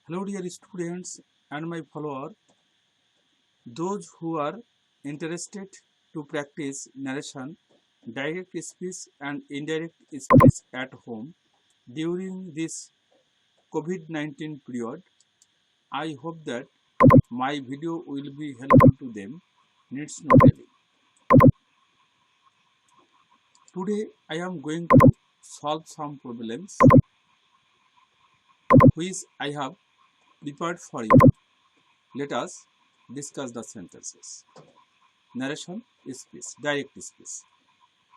Hello dear students and my follower, those who are interested to practice narration, direct speech and indirect speech at home during this COVID-19 period. I hope that my video will be helpful to them. Needs no telling. Today I am going to solve some problems which I have prepared for you. Let us discuss the sentences. Narration speech, direct speech.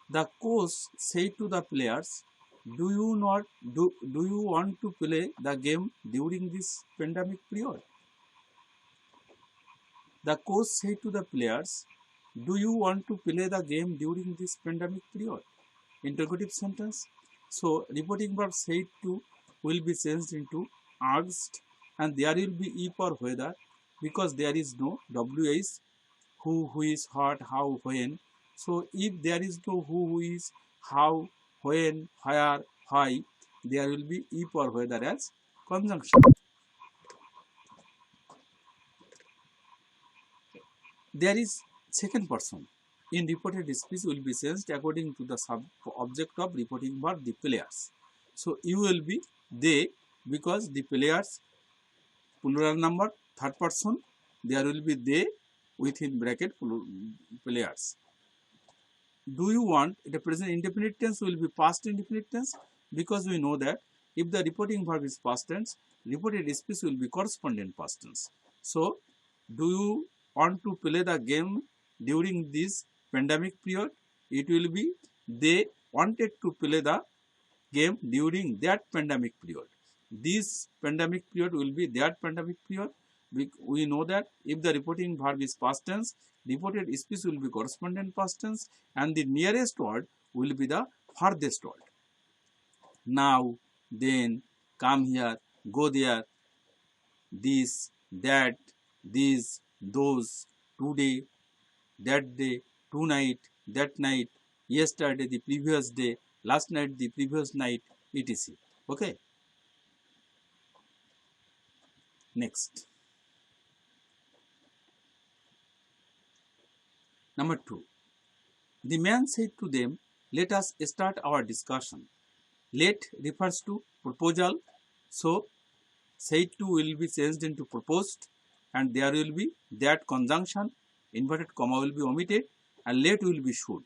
The coach said to the players, do you want to play the game during this pandemic period? The coach said to the players, do you want to play the game during this pandemic period? Interrogative sentence. So reporting verb said to will be changed into asked, and there will be if or whether, because there is no WH, who is, what, how, when. So if there is no who is, how, when, where, why, there will be if or whether as conjunction. There is second person. In reported speech will be changed according to the object of reporting verb, the players. So you will be they, because the players plural number, third person, there will be they within bracket players. Do you want, the present indefinite tense will be past indefinite tense, because we know that if the reporting verb is past tense, reported speech will be correspondent past tense. So do you want to play the game during this pandemic period? It will be they wanted to play the game during that pandemic period. This pandemic period will be that pandemic period. We know that if the reporting verb is past tense, reported speech will be correspondent past tense, and the nearest word will be the farthest word. Now, then, come here, go there, this, that, these, those, today, that day, tonight, that night, yesterday, the previous day, last night, the previous night, etc. Okay. Next. Number 2. The man said to them, let us start our discussion. Let refers to proposal. So, said to will be changed into proposed, and there will be that conjunction, inverted comma will be omitted, and let will be should.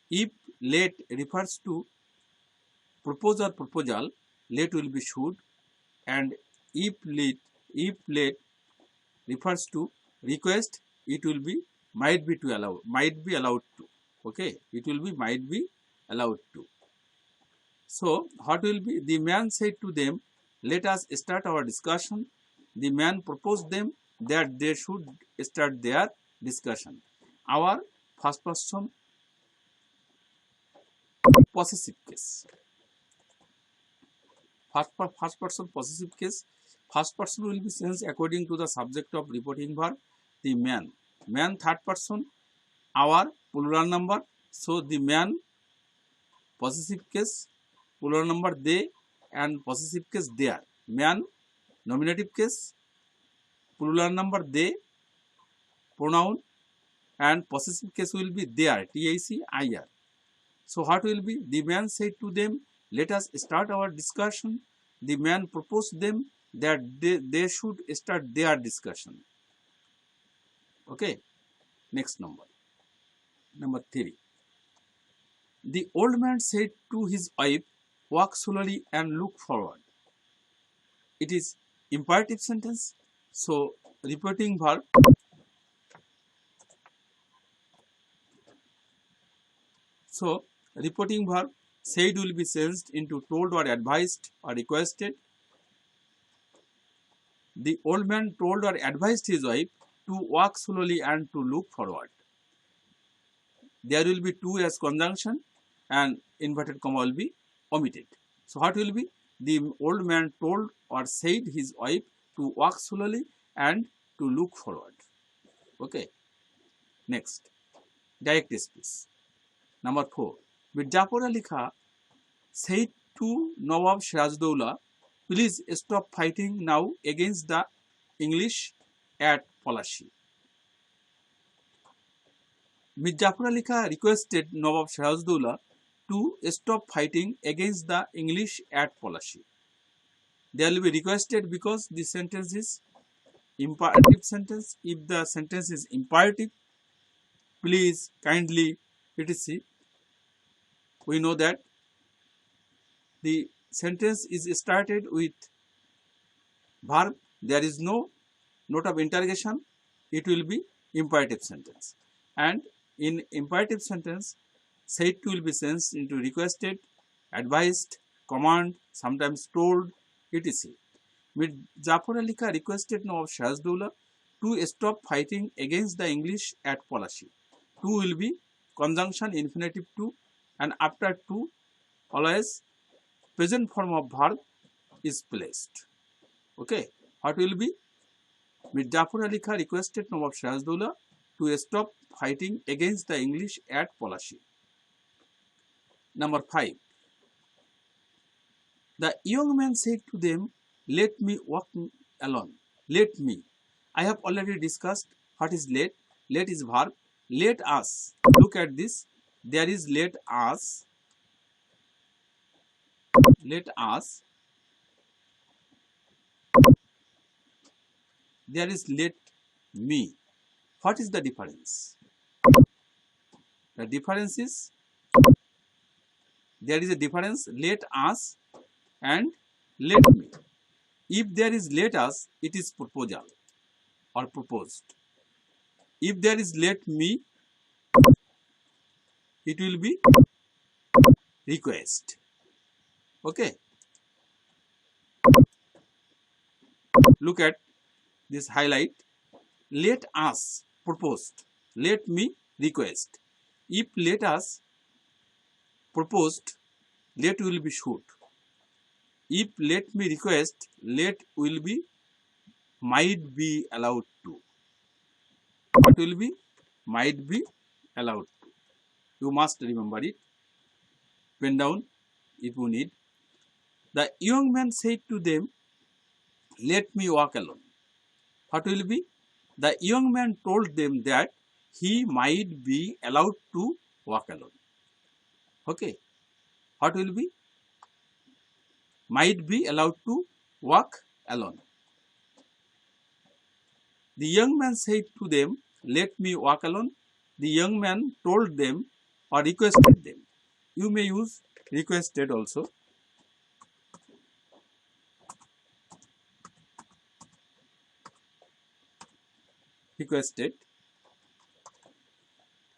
If let refers to propose or proposal, let will be should, and if let refers to request, it will be might be allowed to. Okay, it will be might be allowed to. So what will be? The man said to them, let us start our discussion. The man proposed them that they should start their discussion. Our first person possessive case. First person possessive case. First person will be changed according to the subject of reporting verb, the man. Man third person, our plural number. So the man possessive case, plural number they, and possessive case their. Man nominative case, plural number they, pronoun, and possessive case will be their, TACIR. So what will be? The man said to them, let us start our discussion. The man proposed them that they should start their discussion. Okay. Next number. Number 3. The old man said to his wife, walk slowly and look forward. It is imperative sentence. So repeating verb. So reporting verb said will be changed into told or advised or requested. The old man told or advised his wife to walk slowly and to look forward. There will be to as conjunction, and inverted comma will be omitted. So what will be? The old man told or said his wife to walk slowly and to look forward. Okay. Next. Direct speech. Number 4. Mirzapur Ali Khan said to Nawab Sirajuddaula Please stop fighting now against the English at Palashi. Mir Jafar Ali Khan requested Nawab Sirajuddaula to stop fighting against the English at Palashi. They will be requested because the sentence is imperative sentence. If the sentence is imperative, please kindly etc. We know that the sentence is started with verb. There is no note of interrogation. It will be imperative sentence. And in imperative sentence, said to will be changed into requested, advised, command, sometimes told, etc. Mir Jafar Ali Khan requested Nawab Sirajuddaula to stop fighting against the English at Palashi. To will be conjunction infinitive to, and after to always present form of verb is placed. Okay, what will be? Mir Jafar Ali Khan requested Nawab Sirajuddaula to stop fighting against the English at Palashi. Number 5. The young man said to them, "Let me walk alone. Let me." I have already discussed what is let. Let is verb. Let us. Look at this. There is let us. Let us. There is let me. What is the difference? The difference is, there is a difference, let us and let me. If there is let us, it is proposal or proposed. If there is let me, it will be request. Okay. Look at this highlight. Let us proposed. Let me request. If let us proposed, let will be should. If let me request, let will be might be allowed to. What will be? Might be allowed to. You must remember it. Pen down if you need. The young man said to them, "Let me walk alone." What will be? The young man told them that he might be allowed to walk alone. Okay. What will be? Might be allowed to walk alone. The young man said to them, "Let me walk alone." The young man told them or requested them. You may use requested also. Requested.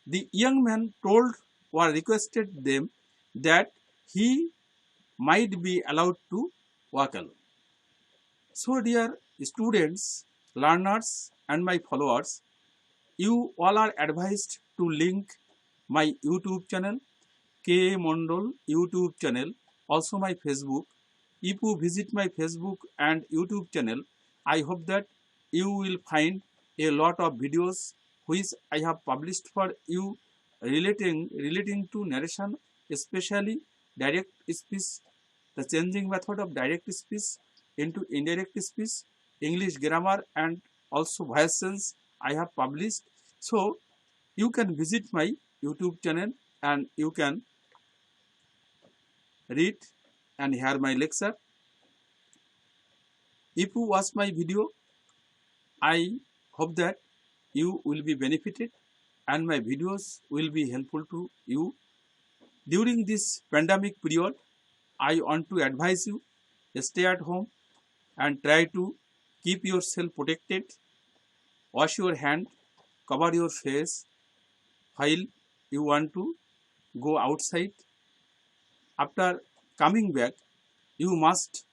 The young man told or requested them that he might be allowed to walk alone. So, dear students, learners, and my followers, you all are advised to link my YouTube channel, K Mondal YouTube channel, also my Facebook. If you visit my Facebook and YouTube channel, I hope that you will find a lot of videos which I have published for you relating to narration, especially direct speech, the changing method of direct speech into indirect speech, English grammar, and also voice sense I have published. So you can visit my YouTube channel and you can read and hear my lecture. If you watch my video, I hope that you will be benefited and my videos will be helpful to you. During this pandemic period, I want to advise you, stay at home and try to keep yourself protected. Wash your hand, cover your face while you want to go outside. After coming back, you must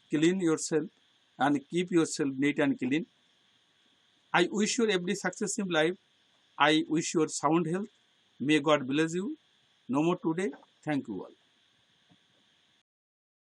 clean yourself and keep yourself neat and clean. I wish you every success in life. I wish you sound health. May God bless you. No more today. Thank you all.